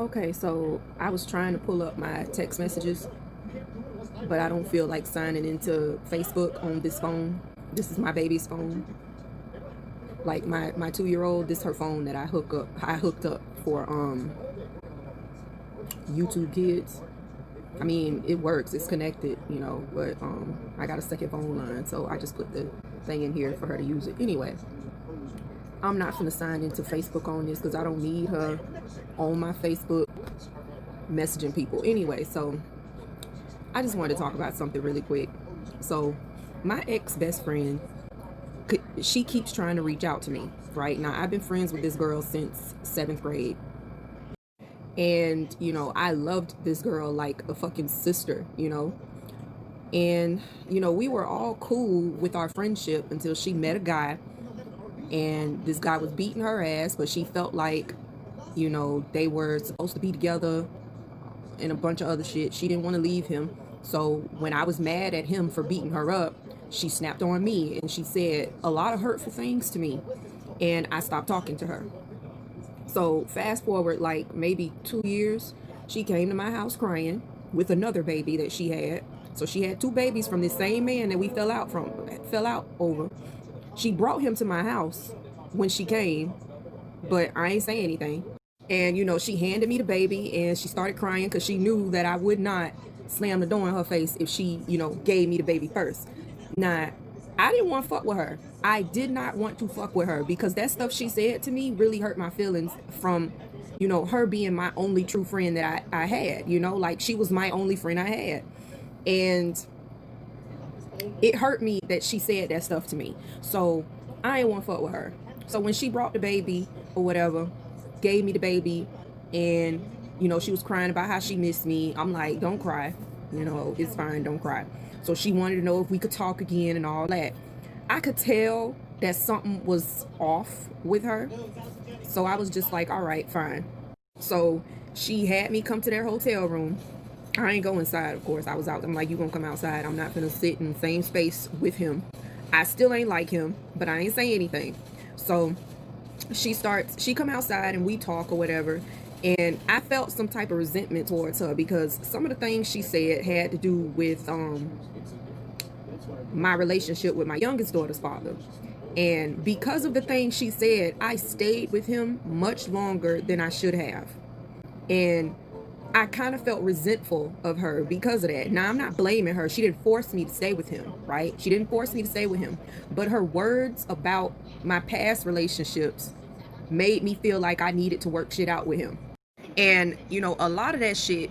Okay, so I was trying to pull up my text messages, but I don't feel like signing into Facebook on this phone. This is my baby's phone. Like my 2-year-old, this her phone that I hooked up for YouTube Kids. I mean, it works, it's connected, but I got a second phone line, so I just put the thing in here for her to use it. Anyway, I'm not gonna sign into Facebook on this because I don't need her on my Facebook messaging people anyway. So I just wanted to talk about something really quick. So my ex-best friend, she keeps trying to reach out to me. Right now, I've been friends with this girl since 7th grade, and I loved this girl like a fucking sister. And we were all cool with our friendship until she met a guy, and this guy was beating her ass, but she felt like they were supposed to be together and a bunch of other shit. She didn't want to leave him. So when I was mad at him for beating her up, she snapped on me and she said a lot of hurtful things to me, and I stopped talking to her. So fast forward like maybe 2 years, she came to my house crying with another baby that she had. So she had 2 babies from this same man that we fell out over. She brought him to my house when she came, but I ain't say anything. And she handed me the baby and she started crying because she knew that I would not slam the door in her face if she gave me the baby first. Now, I didn't want to fuck with her. I did not want to fuck with her because that stuff she said to me really hurt my feelings from her being my only true friend that I had. Like, she was my only friend I had, and it hurt me that she said that stuff to me. So I ain't want to fuck with her. So when she brought the baby or whatever, gave me the baby, and she was crying about how she missed me, I'm like, don't cry, it's fine, don't cry. So she wanted to know if we could talk again and all that. I could tell that something was off with her, so I was just like, all right, fine. So she had me come to their hotel room. I ain't go inside, of course. I was out. I'm like, you gonna come outside? I'm not gonna sit in the same space with him. I still ain't like him, but I ain't say anything. So she come outside and we talk or whatever, and I felt some type of resentment towards her because some of the things she said had to do with my relationship with my youngest daughter's father. And because of the things she said, I stayed with him much longer than I should have. And I kind of felt resentful of her because of that. Now, I'm not blaming her. She didn't force me to stay with him, right? She didn't force me to stay with him. But her words about my past relationships made me feel like I needed to work shit out with him. And, a lot of that shit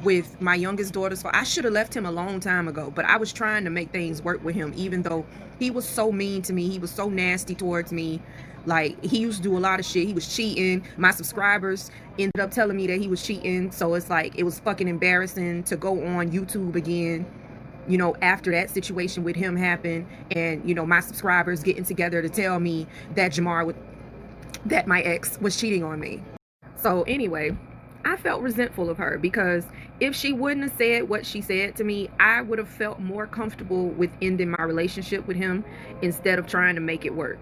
with my youngest daughter's father, I should have left him a long time ago. But I was trying to make things work with him, even though he was so mean to me. He was so nasty towards me. Like, he used to do a lot of shit. He was cheating. My subscribers ended up telling me that he was cheating. So it's like, it was fucking embarrassing to go on YouTube again, after that situation with him happened. And, my subscribers getting together to tell me that that my ex was cheating on me. So anyway, I felt resentful of her because if she wouldn't have said what she said to me, I would have felt more comfortable with ending my relationship with him instead of trying to make it work.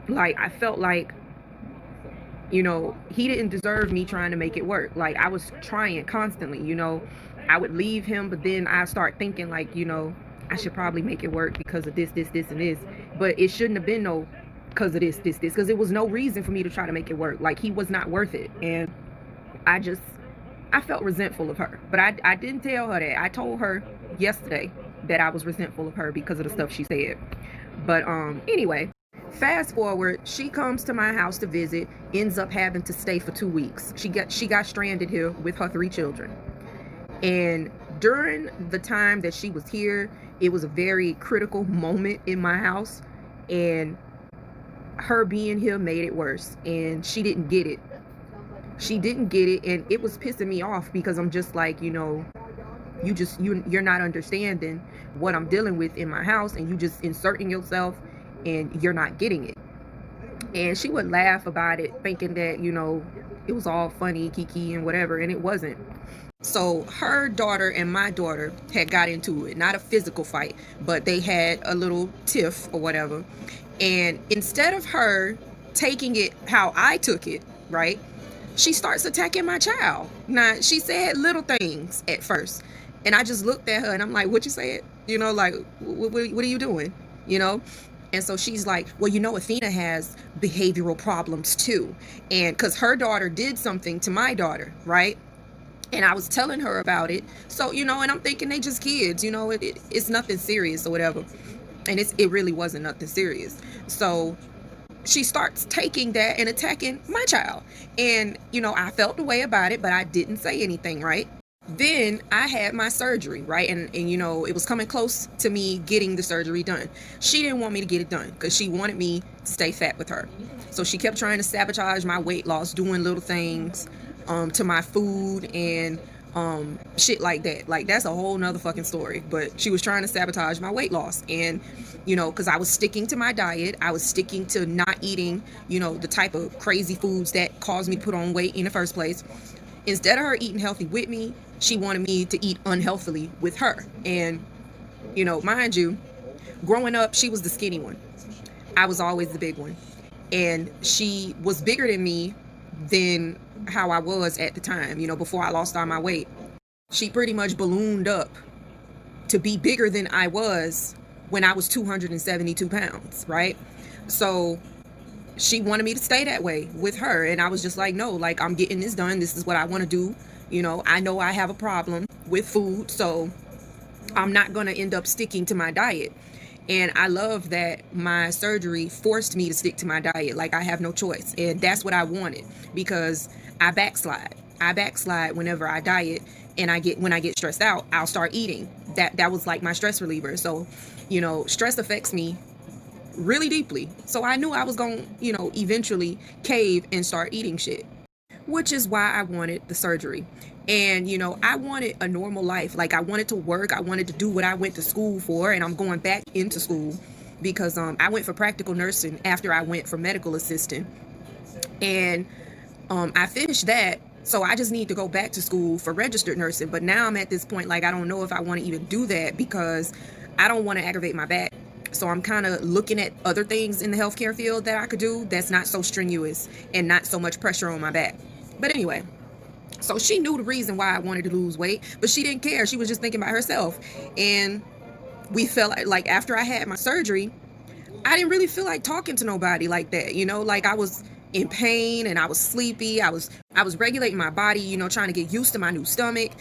Like, I felt like, he didn't deserve me trying to make it work. Like, I was trying constantly, I would leave him, but then I start thinking like, I should probably make it work because of this, and this. But it shouldn't have been no because of this, because it was no reason for me to try to make it work. Like, he was not worth it. And I felt resentful of her. But I didn't tell her that. I told her yesterday that I was resentful of her because of the stuff she said. But anyway, fast forward, she comes to my house to visit, ends up having to stay for 2 weeks. She got stranded here with her 3 children. And during the time that she was here, it was a very critical moment in my house, and her being here made it worse, and she didn't get it. And it was pissing me off because I'm just like, you're not understanding what I'm dealing with in my house, and you just inserting yourself, and you're not getting it. And she would laugh about it, thinking that it was all funny, kiki and whatever, and it wasn't. So her daughter and my daughter had got into it, not a physical fight, but they had a little tiff or whatever. And instead of her taking it how I took it, right, she starts attacking my child. Now, she said little things at first, and I just looked at her and I'm like, what you said? You know, like, what are you doing? You know? And so she's like, well, you know, Athena has behavioral problems too. And because her daughter did something to my daughter, right? And I was telling her about it. So, you know, and I'm thinking they just kids, you know, it's nothing serious or whatever. And it really wasn't nothing serious. So she starts taking that and attacking my child. And, you know, I felt the way about it, but I didn't say anything, right? Then I had my surgery, right? And you know, it was coming close to me getting the surgery done. She didn't want me to get it done because she wanted me to stay fat with her. So she kept trying to sabotage my weight loss, doing little things to my food and shit like that. Like, that's a whole nother fucking story. But she was trying to sabotage my weight loss. And, you know, because I was sticking to my diet. I was sticking to not eating, you know, the type of crazy foods that caused me to put on weight in the first place. Instead of her eating healthy with me, she wanted me to eat unhealthily with her. And, you know, mind you, growing up, she was the skinny one. I was always the big one. And she was bigger than me than how I was at the time, you know, before I lost all my weight. She pretty much ballooned up to be bigger than I was when I was 272 pounds, right? So she wanted me to stay that way with her. And I was just like, no, like, I'm getting this done. This is what I want to do. You know I have a problem with food, so I'm not going to end up sticking to my diet. And I love that my surgery forced me to stick to my diet. Like, I have no choice. And that's what I wanted, because I backslide. Whenever I diet, and when I get stressed out, I'll start eating. That was like my stress reliever. So, you know, stress affects me really deeply. So I knew I was going to, you know, eventually cave and start eating shit, which is why I wanted the surgery. And, you know, I wanted a normal life. Like, I wanted to work. I wanted to do what I went to school for. And I'm going back into school because I went for practical nursing after I went for medical assistant. And I finished that. So I just need to go back to school for registered nursing. But now I'm at this point, like, I don't know if I want to even do that because I don't want to aggravate my back. So I'm kind of looking at other things in the healthcare field that I could do that's not so strenuous and not so much pressure on my back. But anyway, so she knew the reason why I wanted to lose weight, but she didn't care. She was just thinking about herself. And we felt like after I had my surgery, I didn't really feel like talking to nobody like that. You know, like, I was in pain and I was sleepy. I was regulating my body, you know, trying to get used to my new stomach,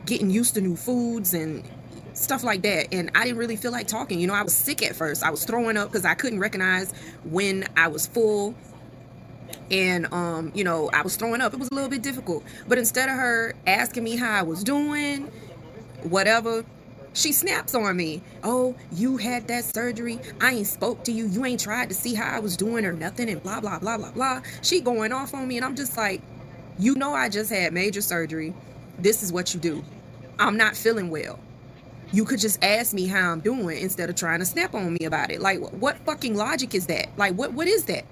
getting used to new foods and stuff like that. And I didn't really feel like talking. You know, I was sick at first. I was throwing up because I couldn't recognize when I was full. And, you know, I was throwing up. It was a little bit difficult. But instead of her asking me how I was doing, whatever, she snaps on me. Oh, you had that surgery. I ain't spoke to you. You ain't tried to see how I was doing or nothing and blah, blah, blah, blah, blah. She going off on me. And I'm just like, you know, I just had major surgery. This is what you do. I'm not feeling well. You could just ask me how I'm doing instead of trying to snap on me about it. Like, what fucking logic is that? Like, what is that?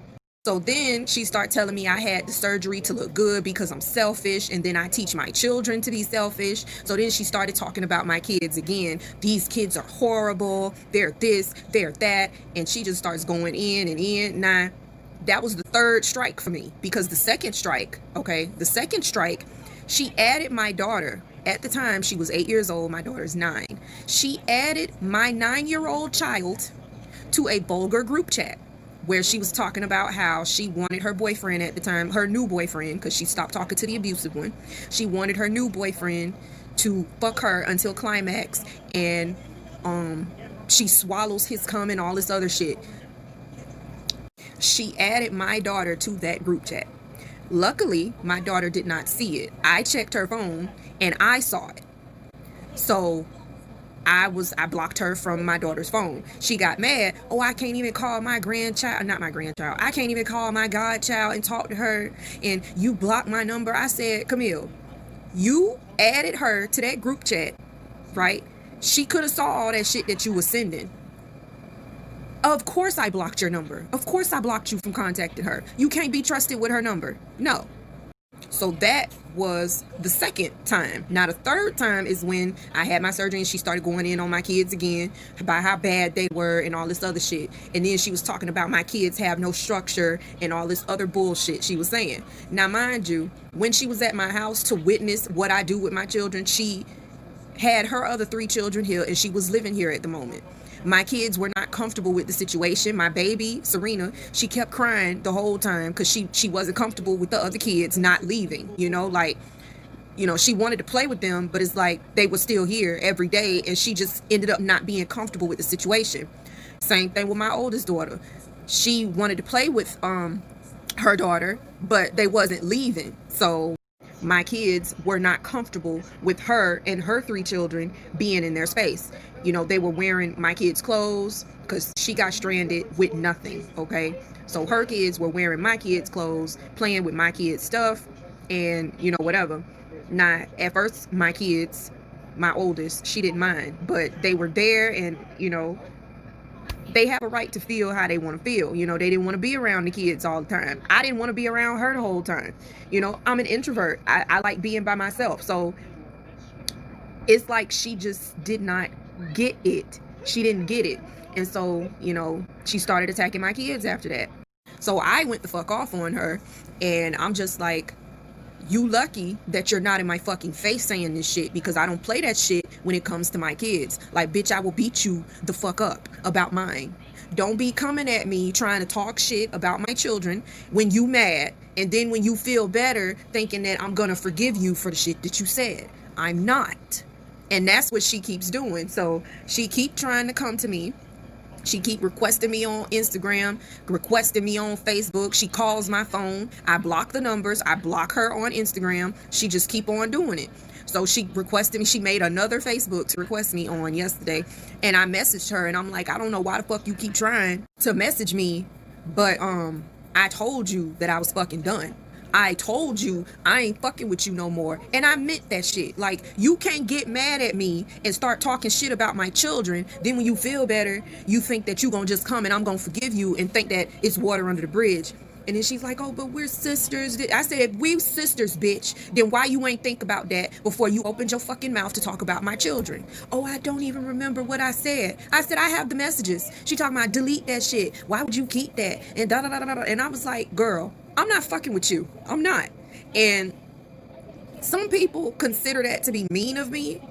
So then she started telling me I had the surgery to look good because I'm selfish, and then I teach my children to be selfish. So then she started talking about my kids again. These kids are horrible. They're this, they're that. And she just starts going in and in. Now, that was the third strike for me, because the second strike, she added my daughter. At the time, she was 8 years old. My daughter's 9. She added my 9-year-old child to a vulgar group chat where she was talking about how she wanted her boyfriend at the time, her new boyfriend, because she stopped talking to the abusive one. She wanted her new boyfriend to fuck her until climax, and she swallows his cum and all this other shit. She added my daughter to that group chat. Luckily, my daughter did not see it. I checked her phone and I saw it. So I blocked her from my daughter's phone. She got mad. Oh, I can't even call my grandchild. Not my grandchild. I can't even call my godchild and talk to her. And you blocked my number. I said, Camille, you added her to that group chat, right? She could have saw all that shit that you were sending. Of course I blocked your number. Of course I blocked you from contacting her. You can't be trusted with her number. No. So that was the second time. Now the third time is when I had my surgery and she started going in on my kids again about how bad they were and all this other shit. And then she was talking about my kids have no structure and all this other bullshit she was saying. Now mind you, when she was at my house to witness what I do with my children, she had her other 3 children here and she was living here at the moment. My kids were not comfortable with the situation. My baby, Serena, she kept crying the whole time because she wasn't comfortable with the other kids not leaving, you know, like, you know, she wanted to play with them, but it's like they were still here every day and she just ended up not being comfortable with the situation. Same thing with my oldest daughter. She wanted to play with her daughter, but they wasn't leaving. So my kids were not comfortable with her and her 3 children being in their space. You know, they were wearing my kids' clothes because she got stranded with nothing, okay? So her kids were wearing my kids' clothes, playing with my kids' stuff, and, you know, whatever. Now, at first, my kids, my oldest, she didn't mind, but they were there and, you know, they have a right to feel how they want to feel. You know, they didn't want to be around the kids all the time. I didn't want to be around her the whole time. You know, I'm an introvert. I like being by myself. So it's like she just did not get it. She didn't get it. And so, you know, she started attacking my kids after that. So I went the fuck off on her. And I'm just like, you lucky that you're not in my fucking face saying this shit, because I don't play that shit when it comes to my kids. Like, bitch, I will beat you the fuck up about mine. Don't be coming at me trying to talk shit about my children when you mad, and then when you feel better thinking that I'm gonna forgive you for the shit that you said. I'm not. And that's what she keeps doing. So she keep trying to come to me. She keep requesting me on Instagram, requesting me on Facebook. She calls my phone. I block the numbers. I block her on Instagram. She just keep on doing it. So she requested me. She made another Facebook to request me on yesterday. And I messaged her and I'm like, I don't know why the fuck you keep trying to message me. But I told you that I was fucking done. I told you I ain't fucking with you no more. And I meant that shit. Like, you can't get mad at me and start talking shit about my children. Then when you feel better, you think that you gonna just come and I'm gonna forgive you and think that it's water under the bridge. And then she's like, oh, but we're sisters. I said, if we sisters, bitch, then why you ain't think about that before you opened your fucking mouth to talk about my children? Oh, I don't even remember what I said. I said, I have the messages. She talking about delete that shit. Why would you keep that? And da da da da da. And I was like, girl, I'm not fucking with you. I'm not. And some people consider that to be mean of me.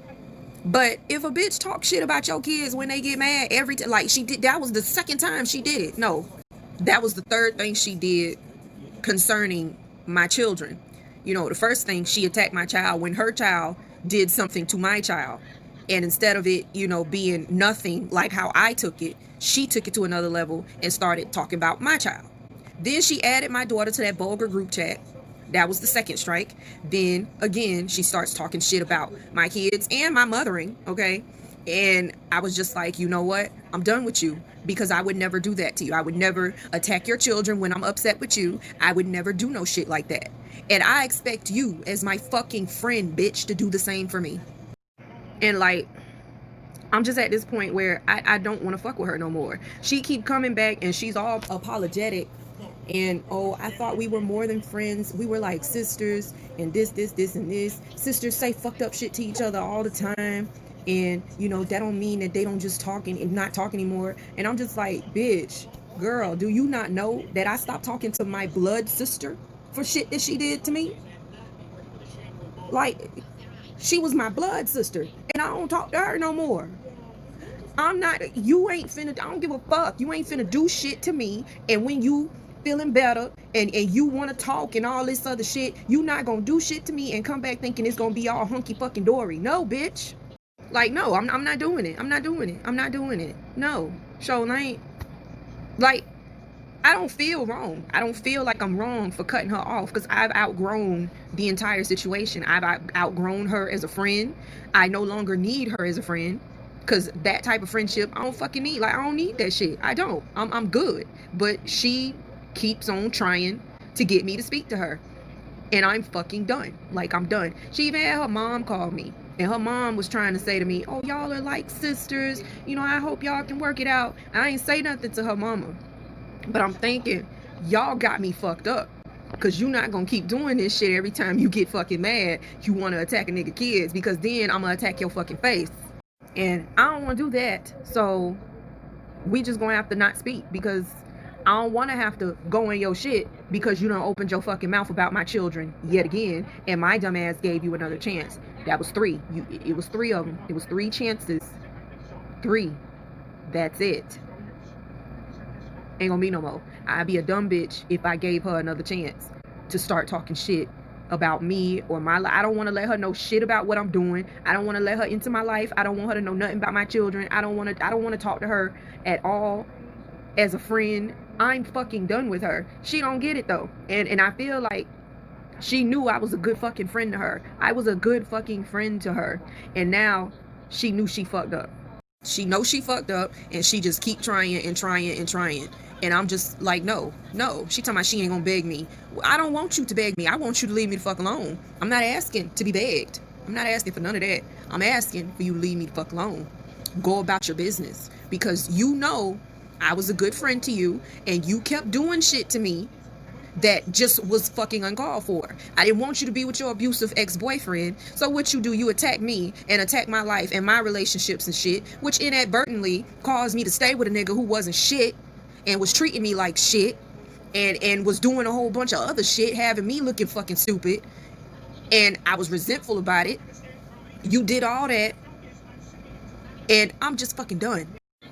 But if a bitch talk shit about your kids when they get mad every time, like she did, that was the second time she did it. No, that was the third thing she did concerning my children. You know, the first thing, she attacked my child when her child did something to my child. And instead of it, you know, being nothing like how I took it, she took it to another level and started talking about my child. Then she added my daughter to that vulgar group chat. That was the second strike. Then again, she starts talking shit about my kids and my mothering, okay? And I was just like, you know what? I'm done with you, because I would never do that to you. I would never attack your children when I'm upset with you. I would never do no shit like that. And I expect you as my fucking friend, bitch, to do the same for me. And like, I'm just at this point where I don't want to fuck with her no more. She keep coming back and she's all apologetic. And, oh, I thought we were more than friends. We were like sisters and this, and this. Sisters say fucked up shit to each other all the time. And, you know, that don't mean that they don't just talk and not talk anymore. And I'm just like, bitch, girl, do you not know that I stopped talking to my blood sister for shit that she did to me? Like, she was my blood sister. And I don't talk to her no more. I'm not, you ain't finna, I don't give a fuck. You ain't finna do shit to me. And when you feeling better and you want to talk and all this other shit, you not gonna do shit to me and come back thinking it's gonna be all hunky fucking dory. No, bitch. Like, no, I'm not doing it. I'm not doing it. I'm not doing it. No, sure ain't. Like, I don't feel wrong. I don't feel like I'm wrong for cutting her off, because I've outgrown the entire situation. I've outgrown her as a friend. I no longer need her as a friend, because that type of friendship I don't fucking need. Like, I don't need that shit. I don't. I'm good. But she keeps on trying to get me to speak to her, and I'm fucking done. Like, I'm done. She even had her mom call me, and her mom was trying to say to me, oh, y'all are like sisters, you know, I hope y'all can work it out. I ain't say nothing to her mama, but I'm thinking, y'all got me fucked up. Because you're not going to keep doing this shit every time you get fucking mad. You want to attack a nigga kids, because then I'm going to attack your fucking face. And I don't want to do that. So we just going to have to not speak, because I don't want to have to go in your shit because you done opened your fucking mouth about my children yet again, and my dumb ass gave you another chance. That was 3. It was 3 of them. It was 3 chances. 3. That's it. Ain't gonna be no more. I'd be a dumb bitch if I gave her another chance to start talking shit about me or my life. I don't want to let her know shit about what I'm doing. I don't want to let her into my life. I don't want her to know nothing about my children. I don't want to talk to her at all as a friend. I'm fucking done with her. She don't get it though. And I feel like she knew I was a good fucking friend to her. I was a good fucking friend to her. And now she knew she fucked up. She knows she fucked up, and she just keep trying and trying and trying. And I'm just like, no. She talking about she ain't gonna beg me. I don't want you to beg me. I want you to leave me the fuck alone. I'm not asking to be begged. I'm not asking for none of that. I'm asking for you to leave me the fuck alone. Go about your business. Because you know I was a good friend to you, and you kept doing shit to me that just was fucking uncalled for. I didn't want you to be with your abusive ex-boyfriend. So what you do, you attack me and attack my life and my relationships and shit, which inadvertently caused me to stay with a nigga who wasn't shit and was treating me like shit and was doing a whole bunch of other shit, having me looking fucking stupid. And I was resentful about it. You did all that, and I'm just fucking done.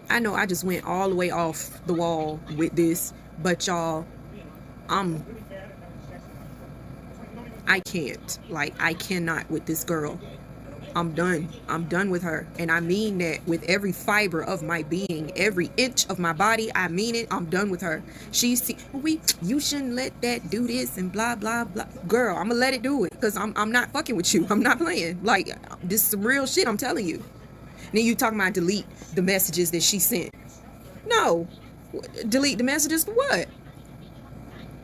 I know I just went all the way off the wall with this, but y'all, I can't. Like, I cannot with this girl. I'm done. I'm done with her. And I mean that with every fiber of my being, every inch of my body. I mean it. I'm done with her. You shouldn't let that do this and blah, blah, blah. Girl, I'm gonna let it do it, because I'm not fucking with you. I'm not playing. Like, this is some real shit, I'm telling you. And then you talking about delete the messages that she sent. No. Delete the messages for what?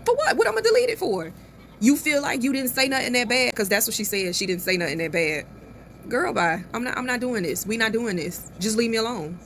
For what? What I'm gonna delete it for? You feel like you didn't say nothing that bad? Because that's what she said. She didn't say nothing that bad. Girl, bye. I'm not doing this. We not doing this. Just leave me alone.